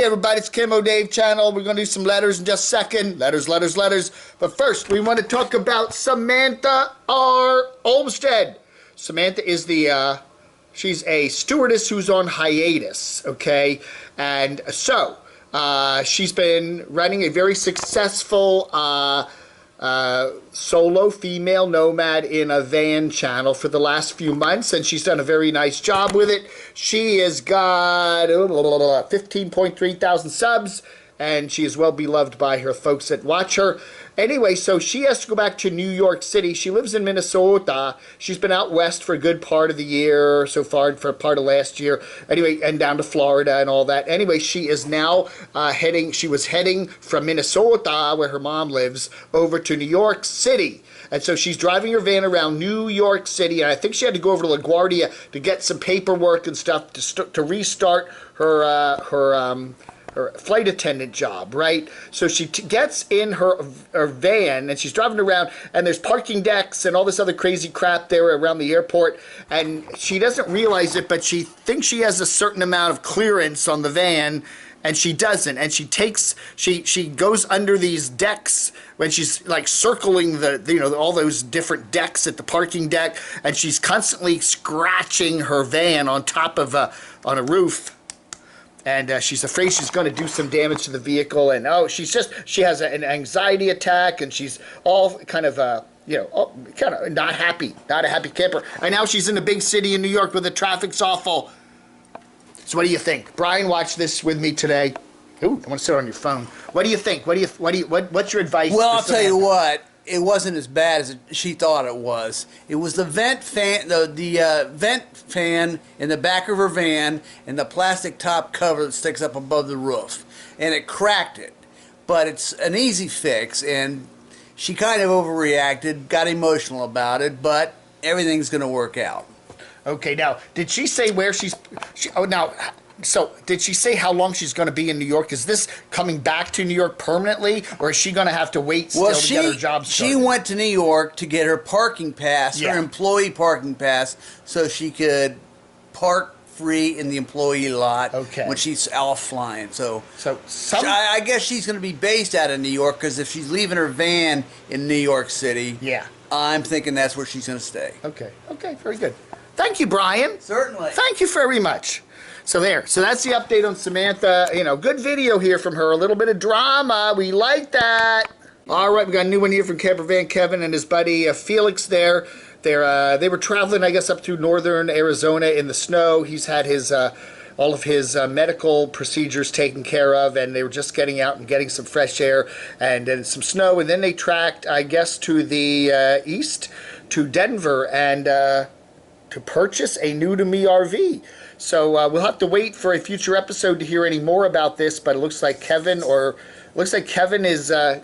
Hey everybody, it's Camo Dave channel. We're going to do some letters in just a second. Letters. But first, we want to talk about Samantha R. Olmsted. Samantha is she's a stewardess who's on hiatus, okay? And so, she's been running a very successful solo female nomad in a van channel for the last few months, and she's done a very nice job with it. She has got 15.3 thousand subs, and she is well beloved by her folks that watch her. Anyway, so she has to go back to New York City. She lives in Minnesota. She's been out west for a good part of the year so far, for part of last year. Anyway, and down to Florida and all that. Anyway, she is now she was heading from Minnesota, where her mom lives, over to New York City. And so she's driving her van around New York City, and I think she had to go over to LaGuardia to get some paperwork and stuff to restart her flight attendant job, right? So she gets in her van and she's driving around, and there's parking decks and all this other crazy crap there around the airport, and she doesn't realize it, but she thinks she has a certain amount of clearance on the van, and she doesn't. And she goes under these decks when she's like circling all those different decks at the parking deck, and she's constantly scratching her van on top of on a roof. And she's afraid she's going to do some damage to the vehicle, and she has an anxiety attack, and she's all kind of kind of not a happy camper. And now she's in a big city in New York where the traffic's awful. So what do you think? Brian watched this with me today. Ooh, I want to sit on your phone. What do you think? What's your advice? Well, I'll tell you what. It wasn't as bad as she thought it was. It was the vent fan, the vent fan in the back of her van, and the plastic top cover that sticks up above the roof, and it cracked it. But it's an easy fix, and she kind of overreacted, got emotional about it, but everything's going to work out. Okay, now did she say where So, did she say how long she's going to be in New York? Is this coming back to New York permanently, or is she going to have to wait still to get her job started? She went to New York to get her parking pass, her employee parking pass, so she could park free in the employee lot when she's off flying. I guess she's going to be based out of New York, because if she's leaving her van in New York City, I'm thinking that's where she's going to stay. Okay, very good. Thank you, Brian. Certainly. Thank you very much. So that's the update on Samantha. Good video here from her. A little bit of drama. We like that. All right, we got a new one here from Campervan Kevin and his buddy Felix there. They were traveling, I guess, up through northern Arizona in the snow. He's had all of his medical procedures taken care of, and they were just getting out and getting some fresh air and some snow. And then they tracked, I guess, to the east, to Denver, and to purchase a new-to-me RV. So we'll have to wait for a future episode to hear any more about this, but it looks like Kevin is I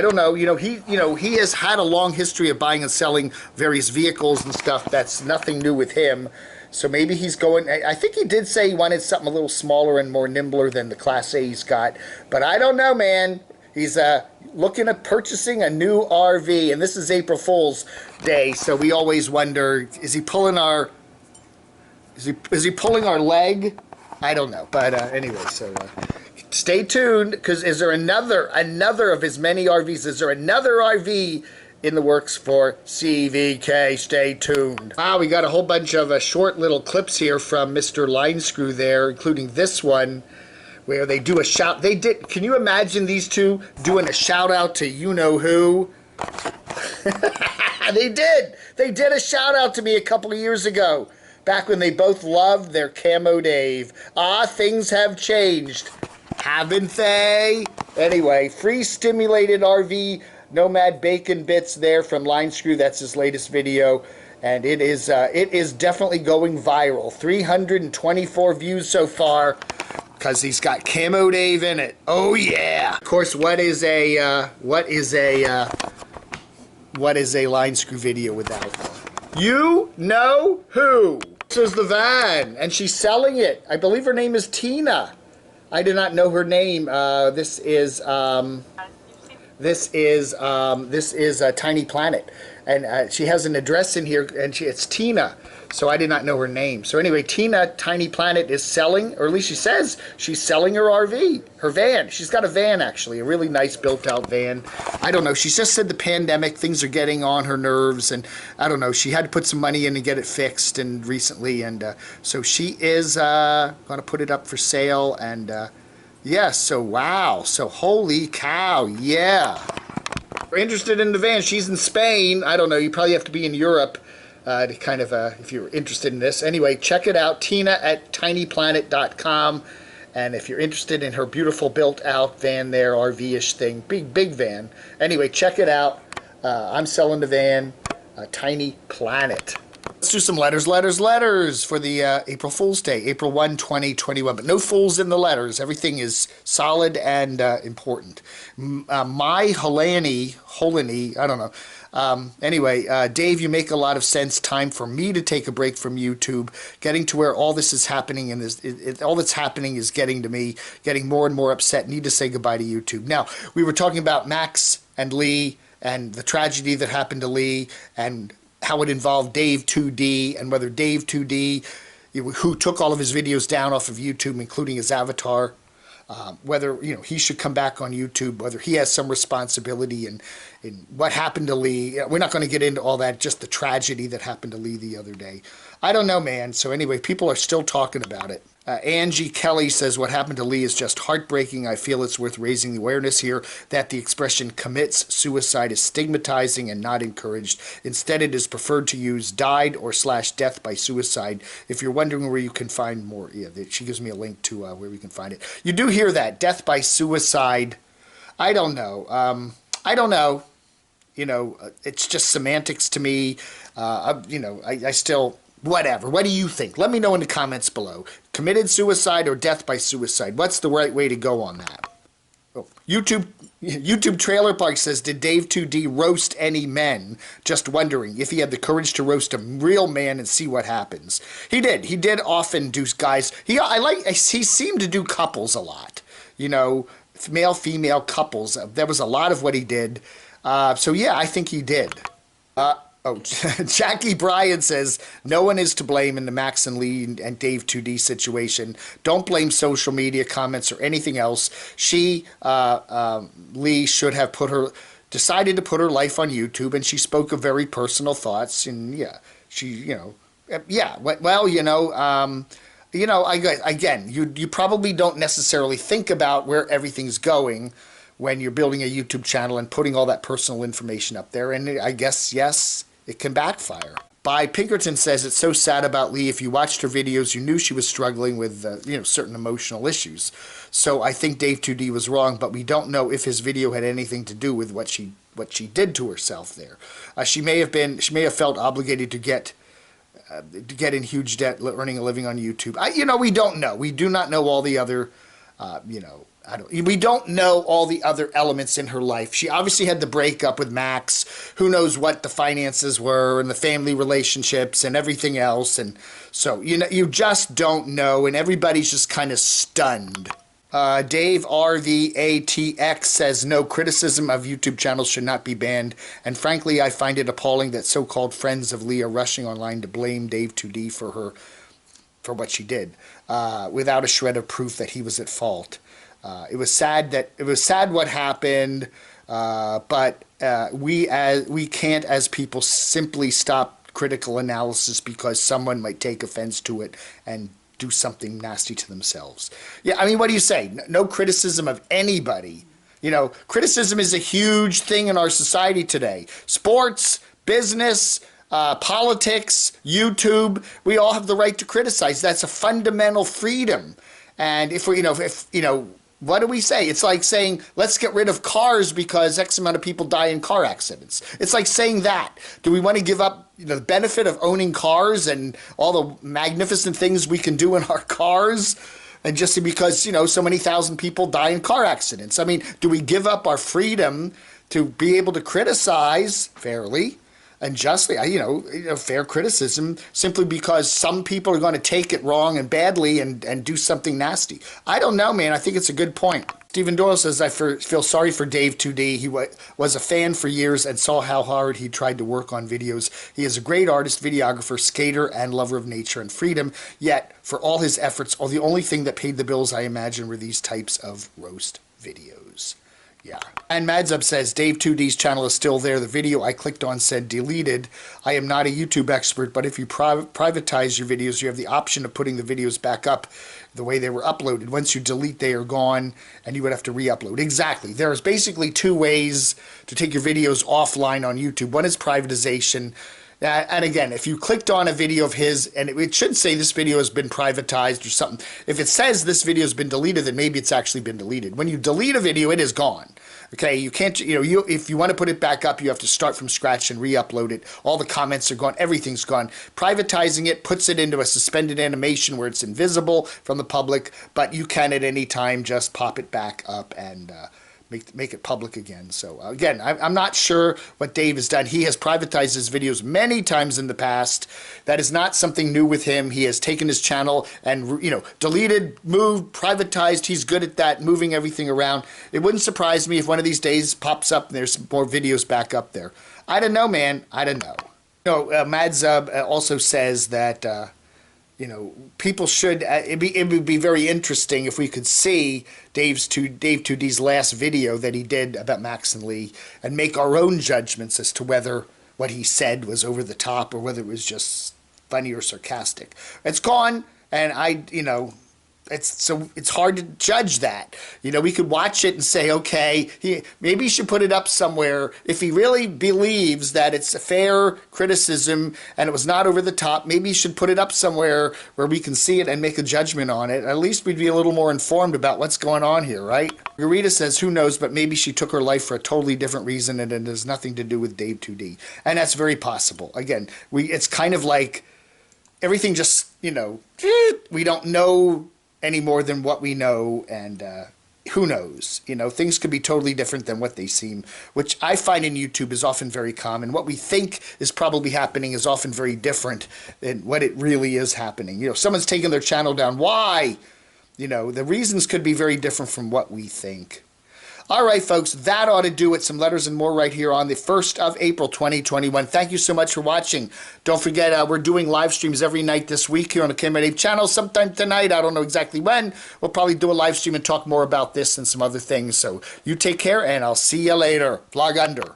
don't know, he has had a long history of buying and selling various vehicles and stuff. That's nothing new with him. So maybe he's going, I think he did say he wanted something a little smaller and more nimbler than the Class A he's got, but I don't know, man. He's looking at purchasing a new RV, and this is April Fool's Day, so we always wonder, is he pulling our leg? I don't know, but anyway, so stay tuned, because is there another of his many RVs? Is there another RV in the works for CVK? Stay tuned. We got a whole bunch of short little clips here from Mr. Line Screw there, including this one, where they do a shout. Can you imagine these two doing a shout out to you-know-who? They did a shout out to me a couple of years ago, back when they both loved their Camo Dave. Things have changed, haven't they? Anyway, free stimulated RV Nomad Bacon Bits there from Line Screw. That's his latest video, and it is definitely going viral. 324 views so far, because he's got Camo Dave in it. Oh yeah! Of course, what is a Line Screw video without you know who? This is the van, and she's selling it. I believe her name is Tina. I did not know her name. This is a Tiny Planet, and she has an address in here, and it's Tina. So I did not know her name. So anyway, Tina Tiny Planet is selling, or at least she says she's selling her RV, her van. She's got a van, actually, a really nice built-out van. I don't know. She just said the pandemic, things are getting on her nerves, and I don't know. She had to put some money in and get it fixed and recently, and so she is going to put it up for sale, and yeah, so wow. So holy cow, yeah. If you're interested in the van, she's in Spain. I don't know. You probably have to be in Europe to kind of, if you're interested in this. Anyway, check it out, Tina at tinyplanet.com. And if you're interested in her beautiful built-out van there, RV-ish thing, big van. Anyway, check it out. I'm selling the van, Tiny Planet. Let's do some letters for the April Fool's Day, April 1, 2021. But no fools in the letters. Everything is solid and important. My Holany, I don't know. Anyway, Dave, you make a lot of sense. Time for me to take a break from YouTube. Getting to where all this is happening, and all that's happening is getting to me, getting more and more upset. Need to say goodbye to YouTube. Now, we were talking about Max and Lee and the tragedy that happened to Lee, and how it involved Dave 2D, and whether Dave 2D, who took all of his videos down off of YouTube, including his avatar, whether he should come back on YouTube, whether he has some responsibility in what happened to Lee. We're not going to get into all that, just the tragedy that happened to Lee the other day. I don't know, man. So anyway, people are still talking about it. Angie Kelly says, what happened to Lee is just heartbreaking. I feel it's worth raising the awareness here that the expression commits suicide is stigmatizing and not encouraged. Instead, it is preferred to use died or / death by suicide. If you're wondering where you can find more, yeah, she gives me a link to where we can find it. You do hear that, death by suicide. I don't know. I don't know. It's just semantics to me. I still... Whatever. What do you think? Let me know in the comments below. Committed suicide or death by suicide? What's the right way to go on that? Oh, YouTube Trailer Park says, did Dave 2D roast any men? Just wondering if he had the courage to roast a real man and see what happens. He did. He did often do guys. He seemed to do couples a lot. Male-female couples. There was a lot of what he did. So yeah, I think he did. Jackie Bryan says, no one is to blame in the Max and Lee and Dave 2D situation. Don't blame social media comments or anything else. Lee should have decided to put her life on YouTube, and she spoke of very personal thoughts, and yeah, again, you probably don't necessarily think about where everything's going when you're building a YouTube channel and putting all that personal information up there, and I guess, yes, it can backfire. Pinkerton says, it's so sad about Lee. If you watched her videos, you knew she was struggling with certain emotional issues. So I think Dave 2D was wrong, but we don't know if his video had anything to do with what she did to herself there. She may have felt obligated to get in huge debt, earning a living on YouTube. We don't know. We do not know all the other, we don't know all the other elements in her life. She obviously had the breakup with Max. Who knows what the finances were and the family relationships and everything else. And so, you just don't know, and everybody's just kind of stunned. Dave RVATX says, no, criticism of YouTube channels should not be banned. And frankly, I find it appalling that so-called friends of Lee are rushing online to blame Dave 2D for what she did, without a shred of proof that he was at fault. It was sad what happened, but we can't as people simply stop critical analysis because someone might take offense to it and do something nasty to themselves. Yeah, what do you say? No criticism of anybody. Criticism is a huge thing in our society today. Sports, business, politics, YouTube, we all have the right to criticize. That's a fundamental freedom. And if what do we say? It's like saying, let's get rid of cars because X amount of people die in car accidents. It's like saying that. Do we want to give up the benefit of owning cars and all the magnificent things we can do in our cars? And just because, so many thousand people die in car accidents. Do we give up our freedom to be able to criticize fairly and justly, fair criticism, simply because some people are going to take it wrong and badly and do something nasty? I don't know, man. I think it's a good point. Stephen Doyle says, I feel sorry for Dave 2D. He was a fan for years and saw how hard he tried to work on videos. He is a great artist, videographer, skater, and lover of nature and freedom. Yet, for all his efforts, the only thing that paid the bills, I imagine, were these types of roast videos. Yeah. And Madzub says, Dave 2D's channel is still there. The video I clicked on said deleted. I am not a YouTube expert, but if you privatize your videos, you have the option of putting the videos back up the way they were uploaded. Once you delete, they are gone, and you would have to re-upload. Exactly. There's basically two ways to take your videos offline on YouTube. One is privatization. And again, if you clicked on a video of his, and it should say this video has been privatized or something. If it says this video has been deleted, then maybe it's actually been deleted. When you delete a video, it is gone. Okay, you can't, if you want to put it back up, you have to start from scratch and re-upload it. All the comments are gone. Everything's gone. Privatizing it puts it into a suspended animation where it's invisible from the public, but you can at any time just pop it back up and make it public again. So again, I'm not sure what Dave has done. He has privatized his videos many times in the past. That is not something new with him. He has taken his channel and deleted, moved, privatized. He's good at that, moving everything around. It wouldn't surprise me if one of these days pops up and there's some more videos back up there. I don't know, man. I don't know. Madzub also says that people should. It would be very interesting if we could see Dave 2D's last video that he did about Max and Lee and make our own judgments as to whether what he said was over the top or whether it was just funny or sarcastic. It's gone, and it's hard to judge that. We could watch it and say, okay, maybe he should put it up somewhere. If he really believes that it's a fair criticism and it was not over the top, maybe he should put it up somewhere where we can see it and make a judgment on it. At least we'd be a little more informed about what's going on here, right? Margarita says, who knows, but maybe she took her life for a totally different reason and it has nothing to do with Dave 2D. And that's very possible. Again, it's kind of like everything just, we don't know any more than what we know, and who knows? Things could be totally different than what they seem, which I find in YouTube is often very common. What we think is probably happening is often very different than what it really is happening. Someone's taking their channel down. Why? The reasons could be very different from what we think. All right, folks, that ought to do it. Some letters and more right here on the 1st of April, 2021. Thank you so much for watching. Don't forget, we're doing live streams every night this week here on the Camo Dave channel. Sometime tonight, I don't know exactly when, we'll probably do a live stream and talk more about this and some other things. So you take care, and I'll see you later. Vlog under.